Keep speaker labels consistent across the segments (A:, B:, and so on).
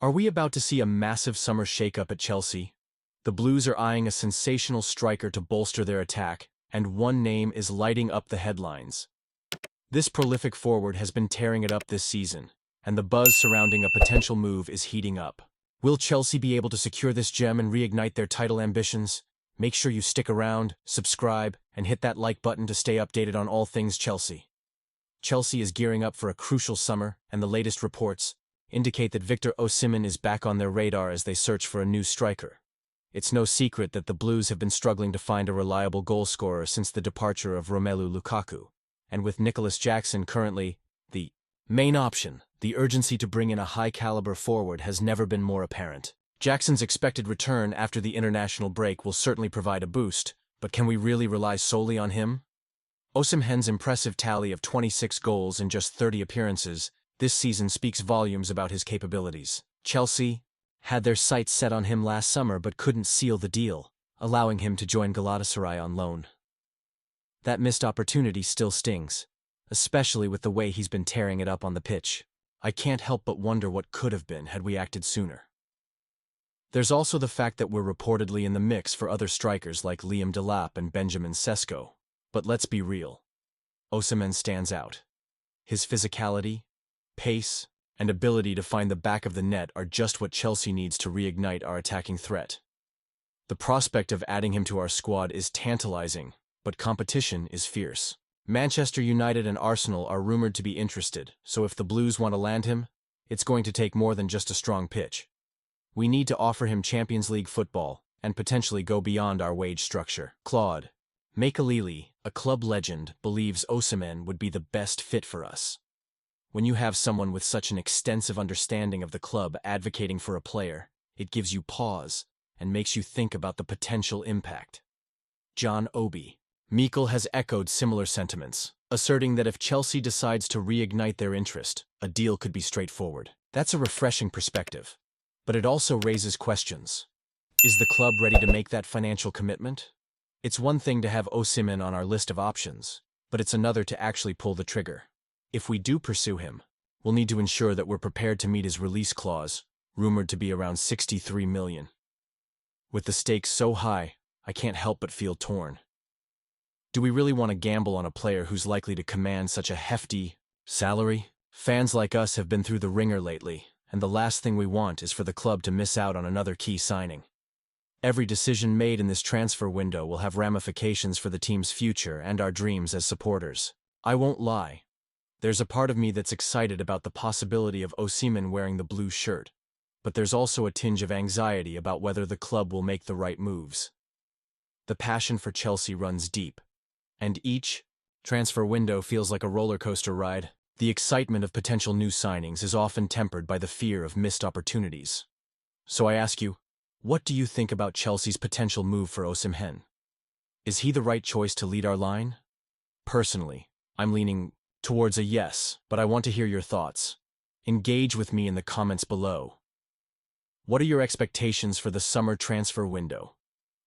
A: Are we about to see a massive summer shakeup at Chelsea? The Blues are eyeing a sensational striker to bolster their attack, and one name is lighting up the headlines. This prolific forward has been tearing it up this season, and the buzz surrounding a potential move is heating up. Will Chelsea be able to secure this gem and reignite their title ambitions? Make sure you stick around, subscribe, and hit that like button to stay updated on all things Chelsea. Chelsea is gearing up for a crucial summer, and the latest reports indicate that Victor Osimhen is back on their radar as they search for a new striker. It's no secret that the Blues have been struggling to find a reliable goalscorer since the departure of Romelu Lukaku, and with Nicholas Jackson currently the main option, the urgency to bring in a high-caliber forward has never been more apparent. Jackson's expected return after the international break will certainly provide a boost, but can we really rely solely on him? Osimhen's impressive tally of 26 goals in just 30 appearances this season speaks volumes about his capabilities. Chelsea had their sights set on him last summer but couldn't seal the deal, allowing him to join Galatasaray on loan. That missed opportunity still stings, especially with the way he's been tearing it up on the pitch. I can't help but wonder what could have been had we acted sooner. There's also the fact that we're reportedly in the mix for other strikers like Liam Delap and Benjamin Sesko. But let's be real. Osimhen stands out. His physicality, pace, and ability to find the back of the net are just what Chelsea needs to reignite our attacking threat. The prospect of adding him to our squad is tantalizing, but competition is fierce. Manchester United and Arsenal are rumored to be interested, so if the Blues want to land him, it's going to take more than just a strong pitch. We need to offer him Champions League football and potentially go beyond our wage structure. Claude Makelele, a club legend, believes Osimhen would be the best fit for us. When you have someone with such an extensive understanding of the club advocating for a player, it gives you pause and makes you think about the potential impact. John Obi Mikel has echoed similar sentiments, asserting that if Chelsea decides to reignite their interest, a deal could be straightforward. That's a refreshing perspective, but it also raises questions. Is the club ready to make that financial commitment? It's one thing to have Osimhen on our list of options, but it's another to actually pull the trigger. If we do pursue him, we'll need to ensure that we're prepared to meet his release clause, rumored to be around 63 million. With the stakes so high, I can't help but feel torn. Do we really want to gamble on a player who's likely to command such a hefty salary? Fans like us have been through the ringer lately, and the last thing we want is for the club to miss out on another key signing. Every decision made in this transfer window will have ramifications for the team's future and our dreams as supporters. I won't lie. There's a part of me that's excited about the possibility of Osimhen wearing the blue shirt, but there's also a tinge of anxiety about whether the club will make the right moves. The passion for Chelsea runs deep, and each transfer window feels like a roller coaster ride. The excitement of potential new signings is often tempered by the fear of missed opportunities. So I ask you, what do you think about Chelsea's potential move for Osimhen? Is he the right choice to lead our line? Personally, I'm leaning towards a yes, but I want to hear your thoughts. Engage with me in the comments below. What are your expectations for the summer transfer window?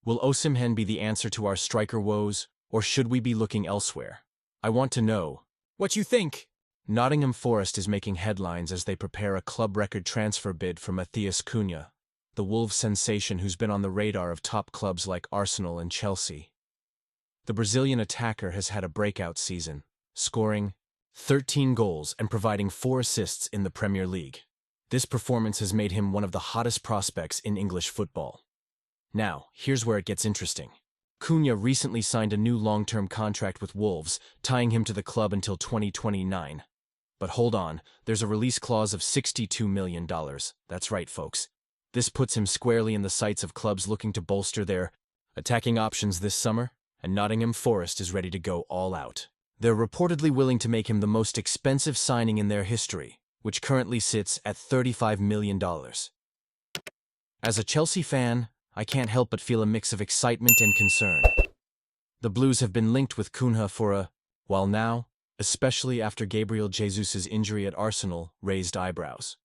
A: Will Osimhen be the answer to our striker woes, or should we be looking elsewhere? I want to know what you think. Nottingham Forest is making headlines as they prepare a club record transfer bid for Matias Cunha, the Wolves sensation who's been on the radar of top clubs like Arsenal and Chelsea. The Brazilian attacker has had a breakout season, scoring 13 goals and providing 4 assists in the Premier League. This performance has made him one of the hottest prospects in English football. Now, here's where it gets interesting. Cunha recently signed a new long-term contract with Wolves, tying him to the club until 2029. But hold on, there's a release clause of $62 million. That's right, folks. This puts him squarely in the sights of clubs looking to bolster their attacking options this summer, and Nottingham Forest is ready to go all out. They're reportedly willing to make him the most expensive signing in their history, which currently sits at $35 million. As a Chelsea fan, I can't help but feel a mix of excitement and concern. The Blues have been linked with Cunha for a while now, especially after Gabriel Jesus' injury at Arsenal raised eyebrows.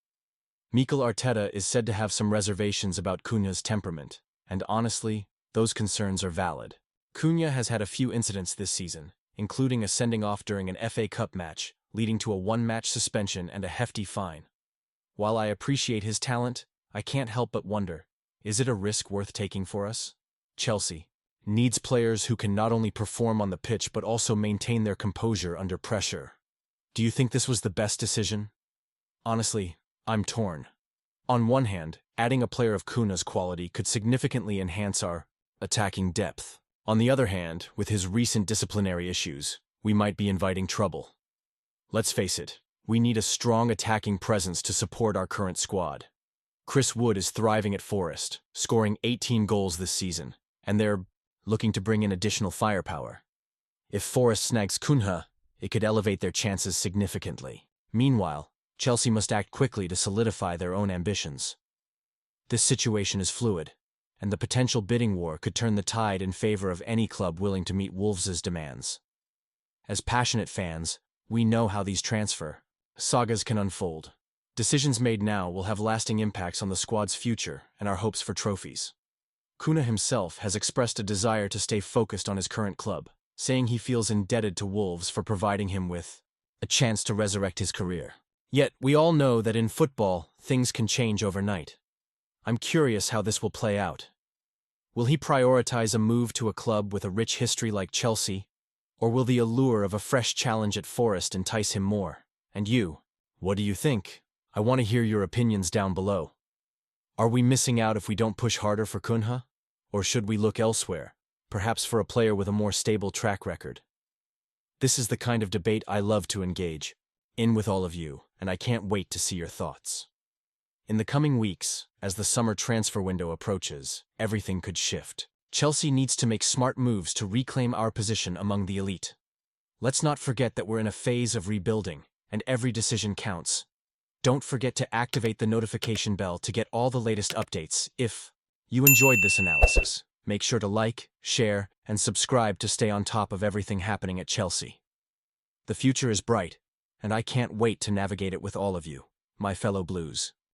A: Mikel Arteta is said to have some reservations about Cunha's temperament, and honestly, those concerns are valid. Cunha has had a few incidents this season, including a sending off during an FA Cup match, leading to a one-match suspension and a hefty fine. While I appreciate his talent, I can't help but wonder, is it a risk worth taking for us? Chelsea needs players who can not only perform on the pitch but also maintain their composure under pressure. Do you think this was the best decision? Honestly, I'm torn. On one hand, adding a player of Cunha's quality could significantly enhance our attacking depth. On the other hand, with his recent disciplinary issues, we might be inviting trouble. Let's face it, we need a strong attacking presence to support our current squad. Chris Wood is thriving at Forest, scoring 18 goals this season, and they're looking to bring in additional firepower. If Forest snags Cunha, it could elevate their chances significantly. Meanwhile, Chelsea must act quickly to solidify their own ambitions. This situation is fluid, and the potential bidding war could turn the tide in favor of any club willing to meet Wolves' demands. As passionate fans, we know how these transfer sagas can unfold. Decisions made now will have lasting impacts on the squad's future and our hopes for trophies. Cunha himself has expressed a desire to stay focused on his current club, saying he feels indebted to Wolves for providing him with a chance to resurrect his career. Yet, we all know that in football, things can change overnight. I'm curious how this will play out. Will he prioritize a move to a club with a rich history like Chelsea, or will the allure of a fresh challenge at Forest entice him more? And you, what do you think? I want to hear your opinions down below. Are we missing out if we don't push harder for Cunha? Or should we look elsewhere, perhaps for a player with a more stable track record? This is the kind of debate I love to engage in with all of you, and I can't wait to see your thoughts. In the coming weeks, as the summer transfer window approaches, everything could shift. Chelsea needs to make smart moves to reclaim our position among the elite. Let's not forget that we're in a phase of rebuilding, and every decision counts. Don't forget to activate the notification bell to get all the latest updates. If you enjoyed this analysis, make sure to like, share, and subscribe to stay on top of everything happening at Chelsea. The future is bright, and I can't wait to navigate it with all of you, my fellow Blues.